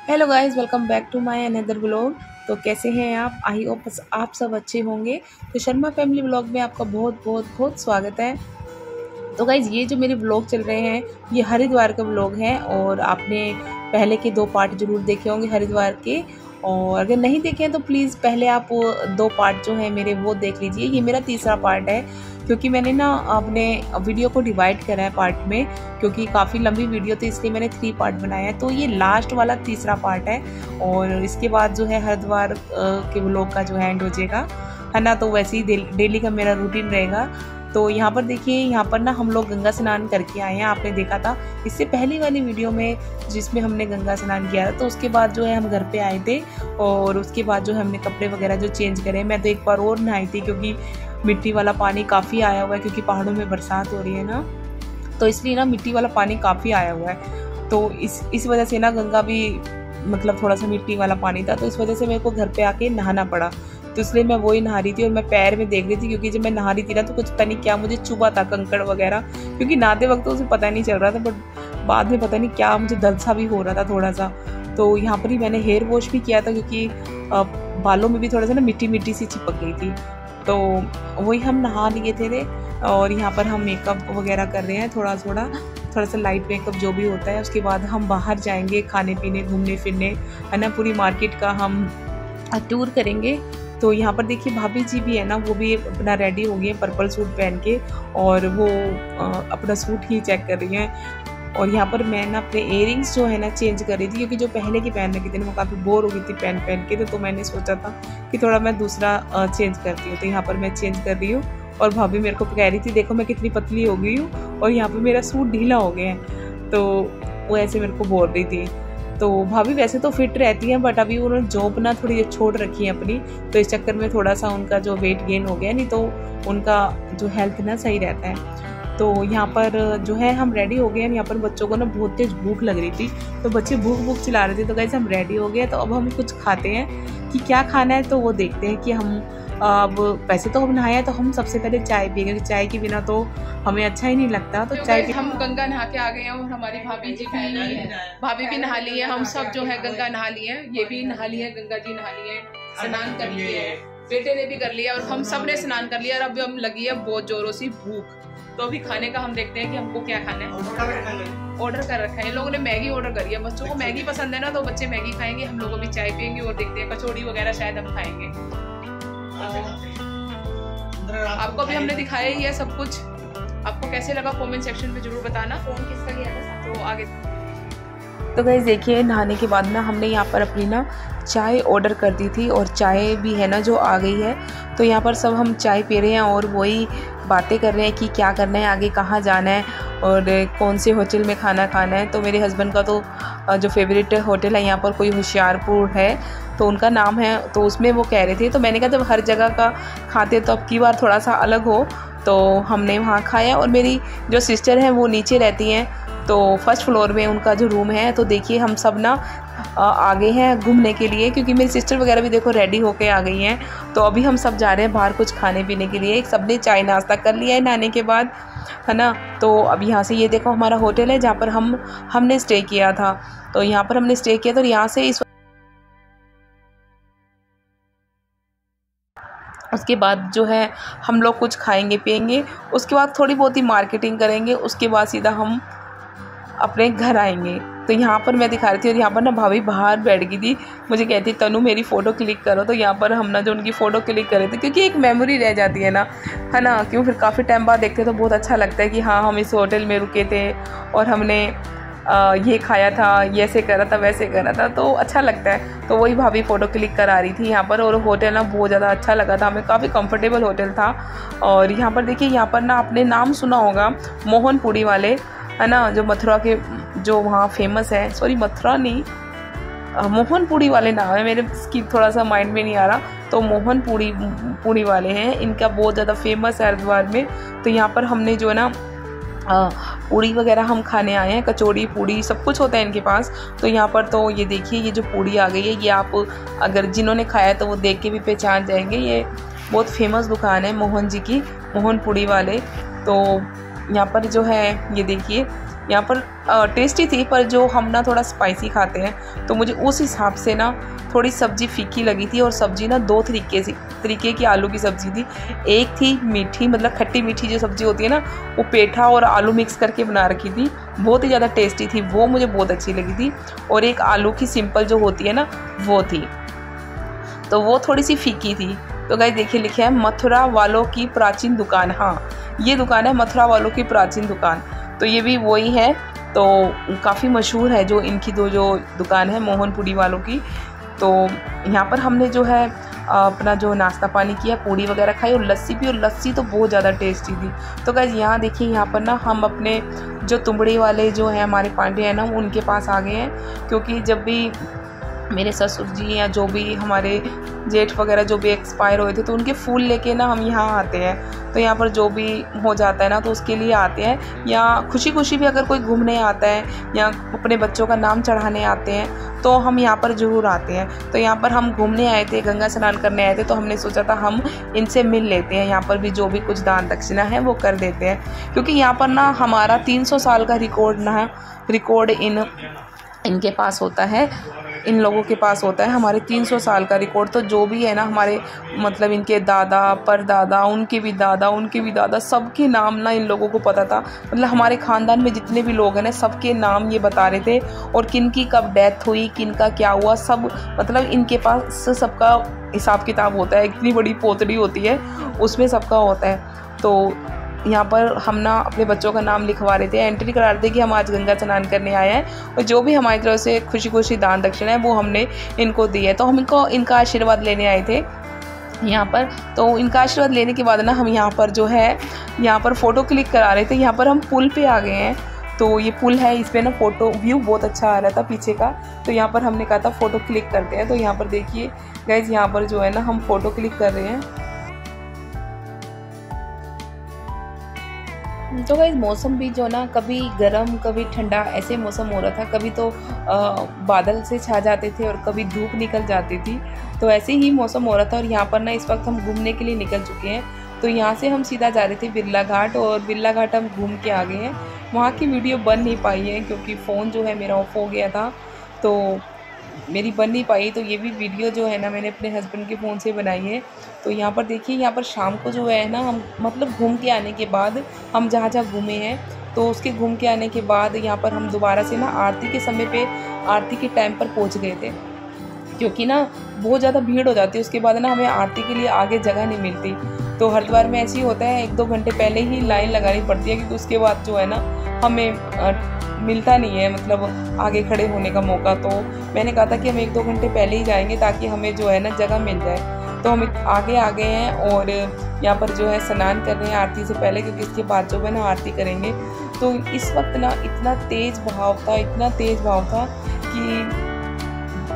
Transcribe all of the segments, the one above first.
Hello guys, welcome back to my another vlog. तो कैसे हैं आप? आई होप आप सब अच्छे होंगे। तो शर्मा फैमिली व्लॉग में आपका बहुत बहुत बहुत स्वागत है। तो गाइस, ये जो मेरे व्लॉग चल रहे हैं ये हरिद्वार का व्लॉग है और आपने पहले के 2 पार्ट जरूर देखे होंगे हरिद्वार के। और अगर नहीं देखे हैं तो प्लीज़ पहले आप 2 पार्ट जो हैं मेरे वो देख लीजिए। ये मेरा तीसरा पार्ट है क्योंकि मैंने ना अपने वीडियो को डिवाइड करा है पार्ट में, क्योंकि काफ़ी लंबी वीडियो थी इसलिए मैंने 3 पार्ट बनाया है। तो ये लास्ट वाला तीसरा पार्ट है और इसके बाद जो है हरिद्वार के व्लॉग का जो है एंड हो जाएगा, है ना। तो वैसे ही डेली का मेरा रूटीन रहेगा। तो यहाँ पर देखिए, यहाँ पर ना हम लोग गंगा स्नान करके आए हैं। आपने देखा था इससे पहली वाली वीडियो में जिसमें हमने गंगा स्नान किया था। तो उसके बाद जो है हम घर पे आए थे और उसके बाद जो है हमने कपड़े वगैरह जो चेंज करे। मैं तो एक बार और नहाई थी क्योंकि मिट्टी वाला पानी काफ़ी आया हुआ है, क्योंकि पहाड़ों में बरसात हो रही है ना, तो इसलिए ना मिट्टी वाला पानी काफ़ी आया हुआ है। तो इस वजह से ना गंगा भी मतलब थोड़ा सा मिट्टी वाला पानी था, तो इस वजह से मेरे को घर पे आके नहाना पड़ा। तो इसलिए मैं वही नहा रही थी और मैं पैर में देख रही थी, क्योंकि जब मैं नहा रही थी ना तो कुछ पता नहीं क्या मुझे चुभा था, कंकड़ वगैरह। क्योंकि नहाते वक्त तो उसे पता नहीं चल रहा था, बट बाद में पता नहीं क्या मुझे दर्द सा भी हो रहा था थोड़ा सा। तो यहाँ पर ही मैंने हेयर वॉश भी किया था, क्योंकि बालों में भी थोड़ा सा ना मिट्टी मिट्टी सी चिपक गई थी। तो वही हम नहा लिए थे और यहाँ पर हम मेकअप वगैरह कर रहे हैं, थोड़ा सा लाइट मेकअप जो भी होता है। उसके बाद हम बाहर जाएंगे खाने पीने, घूमने फिरने, है ना। पूरी मार्केट का हम टूर करेंगे। तो यहाँ पर देखिए भाभी जी भी है ना, वो भी अपना रेडी हो गई है पर्पल सूट पहन के, और वो अपना सूट ही चेक कर रही हैं। और यहाँ पर मैं ना अपने इयरिंग्स जो है ना चेंज कर रही थी, क्योंकि जो पहले की पहन रखी थी वो काफ़ी बोर हो गई थी पहन के। तो मैंने सोचा था कि थोड़ा मैं दूसरा चेंज करती हूँ। तो यहाँ पर मैं चेंज कर रही हूँ और भाभी मेरे को कह रही थी देखो मैं कितनी पतली हो गई हूँ और यहाँ पर मेरा सूट ढीला हो गया है। तो वो ऐसे मेरे को बोल रही थी। तो भाभी वैसे तो फिट रहती हैं, बट अभी उन्होंने जॉब ना थोड़ी छोड़ रखी है अपनी, तो इस चक्कर में थोड़ा सा उनका जो वेट गेन हो गया, नहीं तो उनका जो हेल्थ ना सही रहता है। तो यहाँ पर जो है हम रेडी हो गए हैं। यहाँ पर बच्चों को ना बहुत तेज भूख लग रही थी, तो बच्चे भूख चिल्ला रहे थे। तो गाइस हम रेडी हो गए, तो अब हम कुछ खाते हैं कि क्या खाना है। तो वो देखते हैं कि हम अब वैसे तो हम नहाए हैं, तो हम सबसे पहले चाय पिएंगे, क्योंकि चाय के बिना तो हमें अच्छा ही नहीं लगता। तो चाय हम गंगा नहा के आ गए हैं और हमारी भाभी भी नहा ली है। हम सब जो है गंगा नहा लिए हैं, ये भी नहा ली है, गंगा जी नहा लिए, स्नान कर लिए, बेटे ने भी कर लिया और हम सब ने स्नान कर लिया। और अब हम लगी है बहुत जोरों से भूख। तो अभी खाने का हम देखते हैं कि हमको क्या खाना है। ऑर्डर कर रखा है इन लोगों ने, मैगी ऑर्डर करी है। बच्चों को मैगी पसंद है ना, तो बच्चे मैगी खाएंगे, हम लोग अभी चाय पियेंगे और देखते हैं कचौड़ी वगैरह शायद हम खाएंगे। आपको भी हमने दिखाया ही है सब कुछ। आपको कैसे लगा कमेंट सेक्शन में जरूर बताना। फोन किसका गया था तो आगे। तो गाइस देखिए, नहाने के बाद ना हमने यहाँ पर अपनी ना चाय ऑर्डर कर दी थी और चाय भी है ना जो आ गई है। तो यहाँ पर सब हम चाय पी रहे हैं और वही बातें कर रहे हैं कि क्या करना है, आगे कहाँ जाना है और कौन से होटल में खाना है। तो मेरे हस्बैंड का तो जो फेवरेट होटल है यहाँ पर कोई होशियारपुर है, तो उनका नाम है, तो उसमें वो कह रहे थे। तो मैंने कहा जब हर जगह का खाते तो अब की बार थोड़ा सा अलग हो, तो हमने वहाँ खाया। और मेरी जो सिस्टर है वो नीचे रहती हैं, तो फर्स्ट फ्लोर में उनका जो रूम है। तो देखिए हम सब ना आगे हैं घूमने के लिए, क्योंकि मेरी सिस्टर वगैरह भी देखो रेडी होके आ गई हैं। तो अभी हम सब जा रहे हैं बाहर कुछ खाने पीने के लिए। सब ने चाय नाश्ता कर लिया है नहाने के बाद, है ना। तो अब यहाँ से ये देखो हमारा होटल है जहाँ पर हमने स्टे किया था। तो यहाँ पर हमने स्टे किया, तो यहाँ से उसके बाद जो है हम लोग कुछ खाएंगे पिएंगे, उसके बाद थोड़ी बहुत ही मार्केटिंग करेंगे, उसके बाद सीधा हम अपने घर आएंगे। तो यहाँ पर मैं दिखा रही थी और यहाँ पर ना भाभी बाहर बैठ गई थी, मुझे कहती तनु मेरी फ़ोटो क्लिक करो। तो यहाँ पर हम ना जो उनकी फ़ोटो क्लिक कर रहे थे, क्योंकि एक मेमोरी रह जाती है ना, है ना। क्यों फिर काफ़ी टाइम बाद देखते तो बहुत अच्छा लगता है कि हाँ हम इस होटल में रुके थे और हमने ये खाया था, ये ऐसे करा था, वैसे करा था, तो अच्छा लगता है। तो वही भाभी फ़ोटो क्लिक करा रही थी यहाँ पर। और होटल ना बहुत ज़्यादा अच्छा लगा था हमें, काफ़ी कंफर्टेबल होटल था। और यहाँ पर देखिए, यहाँ पर ना आपने नाम सुना होगा मोहन पूड़ी वाले, है ना, जो मथुरा के जो वहाँ फेमस है। सॉरी मथुरा नहीं, मोहन पूड़ी वाले नाम है, मेरे इसकी थोड़ा सा माइंड में नहीं आ रहा। तो मोहन पूड़ी वाले हैं, इनका बहुत ज़्यादा फेमस है हरिद्वार में। तो यहाँ पर हमने जो है ना पूड़ी वगैरह हम खाने आए हैं, कचौड़ी पूड़ी सब कुछ होता है इनके पास। तो यहाँ पर तो ये देखिए, ये जो पूड़ी आ गई है, ये आप अगर जिन्होंने खाया है तो वो देख के भी पहचान जाएंगे। ये बहुत फेमस दुकान है मोहन जी की, मोहन पूड़ी वाले। तो यहाँ पर जो है ये देखिए यहाँ पर टेस्टी थी, पर जो हम ना थोड़ा स्पाइसी खाते हैं तो मुझे उस हिसाब से ना थोड़ी सब्ज़ी फीकी लगी थी। और सब्ज़ी ना 2 तरीके की आलू की सब्ज़ी थी। एक थी मीठी, मतलब खट्टी मीठी जो सब्ज़ी होती है ना, वो पेठा और आलू मिक्स करके बना रखी थी, बहुत ही ज़्यादा टेस्टी थी, वो मुझे बहुत अच्छी लगी थी। और एक आलू की सिंपल जो होती है ना, वो थी, तो वो थोड़ी सी फीकी थी। तो गाइस देखिए लिखे है मथुरा वालों की प्राचीन दुकान। हाँ, ये दुकान है मथुरा वालों की प्राचीन दुकान, तो ये भी वही है। तो काफ़ी मशहूर है जो इनकी जो दुकान है मोहनपुरी वालों की। तो यहाँ पर हमने जो है अपना जो नाश्ता पानी किया, पूड़ी वगैरह खाई और लस्सी पी, और लस्सी तो बहुत ज़्यादा टेस्टी थी। तो गाइस यहाँ देखिए, यहाँ पर ना हम अपने जो तुंबड़ी वाले जो हैं हमारे पांडे हैं ना, उनके पास आ गए हैं। क्योंकि जब भी मेरे ससुर जी या जो भी हमारे जेठ वगैरह जो भी एक्सपायर हुए थे, तो उनके फूल लेके ना हम यहाँ आते हैं। तो यहाँ पर जो भी हो जाता है ना, तो उसके लिए आते हैं। या खुशी खुशी भी अगर कोई घूमने आता है या अपने बच्चों का नाम चढ़ाने आते हैं, तो हम यहाँ पर ज़रूर आते हैं। तो यहाँ पर हम घूमने आए थे, गंगा स्नान करने आए थे, तो हमने सोचा था हम इनसे मिल लेते हैं। यहाँ पर भी जो भी कुछ दान दक्षिणा है वो कर देते हैं। क्योंकि यहाँ पर ना हमारा 300 साल का रिकॉर्ड इनके पास होता है, इन लोगों के पास होता है हमारे 300 साल का रिकॉर्ड। तो जो भी है ना हमारे, मतलब इनके दादा परदादा, उनके भी दादा, सबके नाम ना इन लोगों को पता था। मतलब हमारे ख़ानदान में जितने भी लोग हैं ना, सबके नाम ये बता रहे थे। और किन की कब डेथ हुई, किन का क्या हुआ, सब मतलब इनके पास सबका हिसाब किताब होता है। इतनी बड़ी पोतड़ी होती है, उसमें सबका होता है। तो यहाँ पर हम ना अपने बच्चों का नाम लिखवा रहे थे, एंट्री करा रहे थे कि हम आज गंगा स्नान करने आए हैं। और जो भी हमारी तरफ से खुशी खुशी दान दक्षिणा है वो हमने इनको दी है। तो हम इनका आशीर्वाद लेने आए थे यहाँ पर। तो इनका आशीर्वाद लेने के बाद ना हम यहाँ पर जो है यहाँ पर फ़ोटो क्लिक करा रहे थे। यहाँ पर हम पुल पे आ गए हैं। तो ये पुल है, इस पर ना फ़ोटो व्यू बहुत अच्छा आ रहा था पीछे का। तो यहाँ पर हमने कहा था फ़ोटो क्लिक करते हैं। तो यहाँ पर देखिए गाइज, यहाँ पर जो है ना हम फ़ोटो क्लिक कर रहे हैं। तो गाइस मौसम भी जो ना कभी गर्म कभी ठंडा ऐसे मौसम हो रहा था। कभी तो बादल से छा जाते थे और कभी धूप निकल जाती थी। तो ऐसे ही मौसम हो रहा था। और यहाँ पर ना इस वक्त हम घूमने के लिए निकल चुके हैं। तो यहाँ से हम सीधा जा रहे थे बिरला घाट, और बिरला घाट हम घूम के आ गए हैं। वहाँ की वीडियो बन नहीं पाई है क्योंकि फ़ोन जो है मेरा ऑफ हो गया था, तो मेरी बन नहीं पाई। तो ये भी वीडियो जो है ना मैंने अपने हस्बैंड के फ़ोन से बनाई है। तो यहाँ पर देखिए, यहाँ पर शाम को जो है ना हम मतलब घूम के आने के बाद हम जहाँ घूमे हैं, तो उसके घूम के आने के बाद यहाँ पर हम दोबारा से ना आरती के समय पे, आरती के टाइम पर पहुँच गए थे। क्योंकि ना बहुत ज़्यादा भीड़ हो जाती है, उसके बाद ना हमें आरती के लिए आगे जगह नहीं मिलती। तो हरिद्वार में ऐसे ही होता है, 1-2 घंटे पहले ही लाइन लगानी पड़ती है, क्योंकि उसके बाद जो है ना हमें मिलता नहीं है मतलब आगे खड़े होने का मौका। तो मैंने कहा था कि हम 1-2 घंटे पहले ही जाएंगे ताकि हमें जो है ना जगह मिल जाए। तो हम आगे आ गए हैं और यहाँ पर जो है स्नान कर रहे हैं आरती से पहले, क्योंकि इसके बाद जो है ना आरती करेंगे। तो इस वक्त ना इतना तेज़ बहाव था कि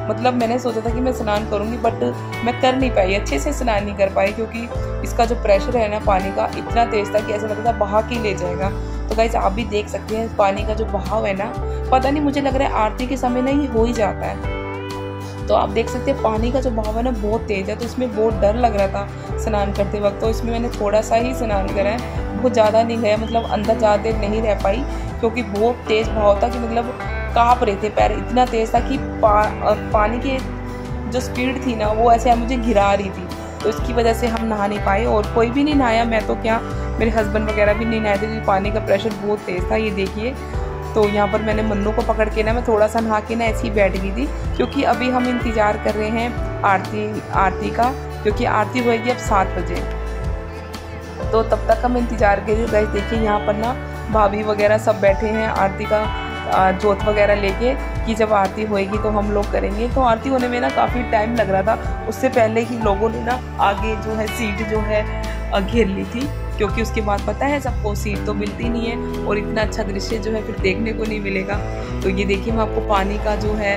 मतलब मैंने सोचा था कि मैं स्नान करूंगी, बट मैं कर नहीं पाई, अच्छे से स्नान नहीं कर पाई, क्योंकि इसका जो प्रेशर है ना पानी का इतना तेज़ था कि ऐसा लगता था बहा के ले जाएगा। तो गाइस आप भी देख सकते हैं पानी का जो बहाव है ना, पता नहीं मुझे लग रहा है आरती के समय ना ये हो ही जाता है। तो आप देख सकते हैं पानी का जो बहाव है ना बहुत तेज़ है। तो इसमें बहुत डर लग रहा था स्नान करते वक्त। तो इसमें मैंने थोड़ा सा ही स्नान करा है, बहुत ज़्यादा नहीं गया, मतलब अंदर ज़्यादा देर नहीं रह पाई, क्योंकि बहुत तेज़ बहाव था कि मतलब काँप रहे थे पैर, इतना तेज़ था कि पानी की जो स्पीड थी ना वो ऐसे मुझे गिरा रही थी। तो इसकी वजह से हम नहा नहीं पाए, और कोई भी नहीं नहाया, मैं तो क्या मेरे हस्बैंड वगैरह भी नहीं नहाए थे, क्योंकि पानी का प्रेशर बहुत तेज़ था। ये देखिए, तो यहाँ पर मैंने मन्नू को पकड़ के ना मैं थोड़ा सा नहा के ना ऐसे ही बैठ गई थी, क्योंकि अभी हम इंतज़ार कर रहे हैं आरती का, क्योंकि आरती होएगी अब 7 बजे। तो तब तक हम इंतज़ार कर रहे थे। देखिए यहाँ पर ना भाभी वगैरह सब बैठे हैं आरती का जोत वगैरह लेके, कि जब आरती होएगी तो हम लोग करेंगे। तो आरती होने में ना काफ़ी टाइम लग रहा था, उससे पहले ही लोगों ने ना आगे जो है सीट जो है घेर ली थी, क्योंकि उसके बाद पता है सबको सीट तो मिलती नहीं है और इतना अच्छा दृश्य जो है फिर देखने को नहीं मिलेगा। तो ये देखिए मैं आपको पानी का जो है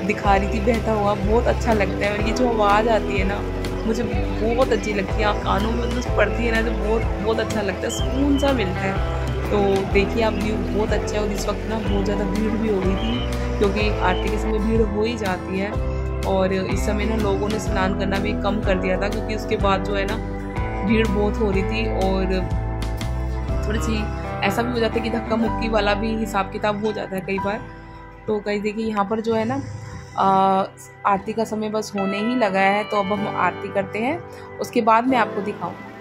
दिखा रही थी बहता हुआ, बहुत अच्छा लगता है। और ये जो आवाज़ आती है ना मुझे बहुत अच्छी लगती है, आप कानों में मतलब पड़ती है ना तो बहुत अच्छा लगता है, सुकून सा मिलता है। तो देखिए आप व्यू बहुत अच्छा है। और इस वक्त ना बहुत ज़्यादा भीड़ भी हो गई थी, क्योंकि आरती के समय भीड़ हो ही जाती है। और इस समय ना लोगों ने स्नान करना भी कम कर दिया था, क्योंकि उसके बाद जो है ना भीड़ बहुत हो रही थी और थोड़ी सी ऐसा भी हो जाता है कि धक्का मुक्की वाला भी हिसाब किताब हो जाता है कई बार। तो कहीं देखिए यहाँ पर जो है ना आरती का समय बस होने ही लगा है, तो अब हम आरती करते हैं, उसके बाद मैं आपको दिखाऊंगी।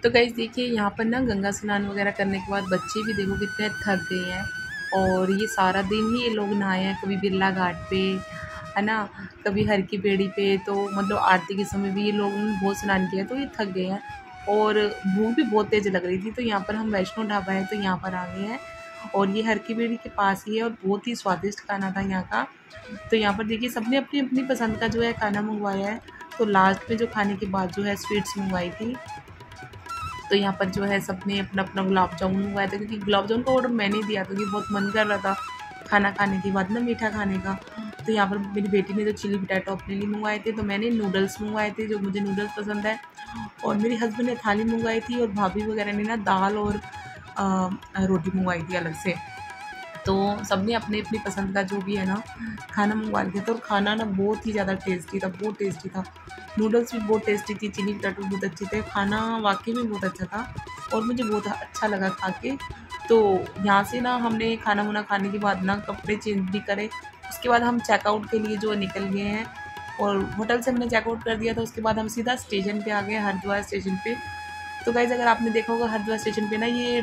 तो गाइस देखिए यहाँ पर ना गंगा स्नान वगैरह करने के बाद बच्चे भी देखो कितने थक गए हैं, और ये सारा दिन ही ये लोग नहाए हैं, कभी बिरला घाट पे है ना, कभी हर की पेड़ी पे। तो मतलब आरती के समय भी ये लोग बहुत स्नान किया, तो ये थक गए हैं और भूख भी बहुत तेज़ लग रही थी। तो यहाँ पर हम वैष्णो ढाबा है तो यहाँ पर आ गए हैं, और ये हर की पेड़ी के पास ही है, और बहुत ही स्वादिष्ट खाना था यहाँ का। तो यहाँ पर देखिए सबने अपनी अपनी पसंद का जो है खाना मंगवाया है। तो लास्ट में जो खाने के बाद जो है स्वीट्स मंगवाई थी, तो यहाँ पर जो है सबने अपना अपना गुलाब जामुन मंगवाया था, क्योंकि गुलाब जामुन का ऑर्डर मैंने दिया था, क्योंकि बहुत मन कर रहा था खाना खाने के बाद ना मीठा खाने का। तो यहाँ पर मेरी बेटी ने तो चिली पोटैटो अपने लिए मंगवाए थे, तो मैंने नूडल्स मंगवाए थे, जो मुझे नूडल्स पसंद है, और मेरे हस्बैंड ने थाली मंगवाई थी, और भाभी वगैरह ने ना दाल और रोटी मंगवाई थी अलग से। तो सबने अपने अपनी पसंद का जो भी है ना खाना मंगवा लिया था, और खाना ना बहुत ही ज़्यादा टेस्टी था, बहुत टेस्टी था। नूडल्स भी बहुत टेस्टी थी, चिली पोटैटो बहुत अच्छे थे, खाना वाकई में बहुत अच्छा था, और मुझे बहुत अच्छा लगा खा के। तो यहाँ से ना हमने खाना वाना खाने के बाद ना कपड़े चेंज भी करे, उसके बाद हम चेकआउट के लिए जो निकल गए हैं, और होटल से हमने चेकआउट कर दिया था। उसके बाद हम सीधा स्टेशन पे आ गए, हरिद्वार स्टेशन पे। तो गाइस अगर आपने देखा होगा हरिद्वार स्टेशन पे ना ये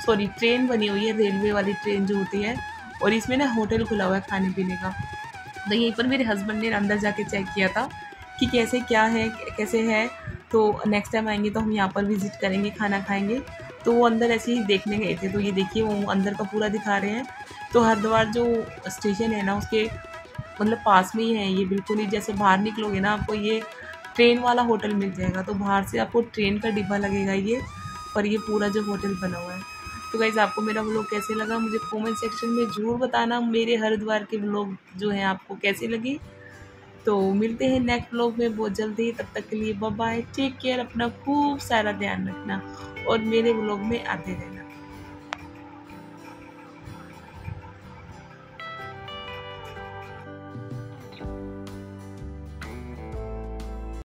ट्रेन बनी हुई है, रेलवे वाली ट्रेन जो होती है, और इसमें ना होटल खुला हुआ है खाने पीने का। तो यहीं पर मेरे हस्बैंड ने अंदर जाके चेक किया था कि कैसे क्या है कैसे है। तो नेक्स्ट टाइम आएंगे तो हम यहाँ पर विज़िट करेंगे, खाना खाएंगे। तो वो अंदर ऐसे ही देखने गए थे, तो ये देखिए वो अंदर का पूरा दिखा रहे हैं। तो हरिद्वार जो स्टेशन है ना उसके मतलब पास में ही है ये, बिल्कुल ही जैसे बाहर निकलोगे ना आपको ये ट्रेन वाला होटल मिल जाएगा। तो बाहर से आपको ट्रेन का डिब्बा लगेगा ये, और ये पूरा जो होटल बना हुआ है। तो गाइज़ आपको मेरा व्लॉग कैसे लगा मुझे कमेंट सेक्शन में ज़रूर बताना। मेरे हरिद्वार के व्लॉग जो हैं आपको कैसे लगी। तो मिलते हैं नेक्स्ट व्लॉग में बहुत जल्दी, तब तक के लिए बाय बाय, टेक केयर, अपना खूब सारा ध्यान रखना, और मेरे व्लॉग में आते रहना।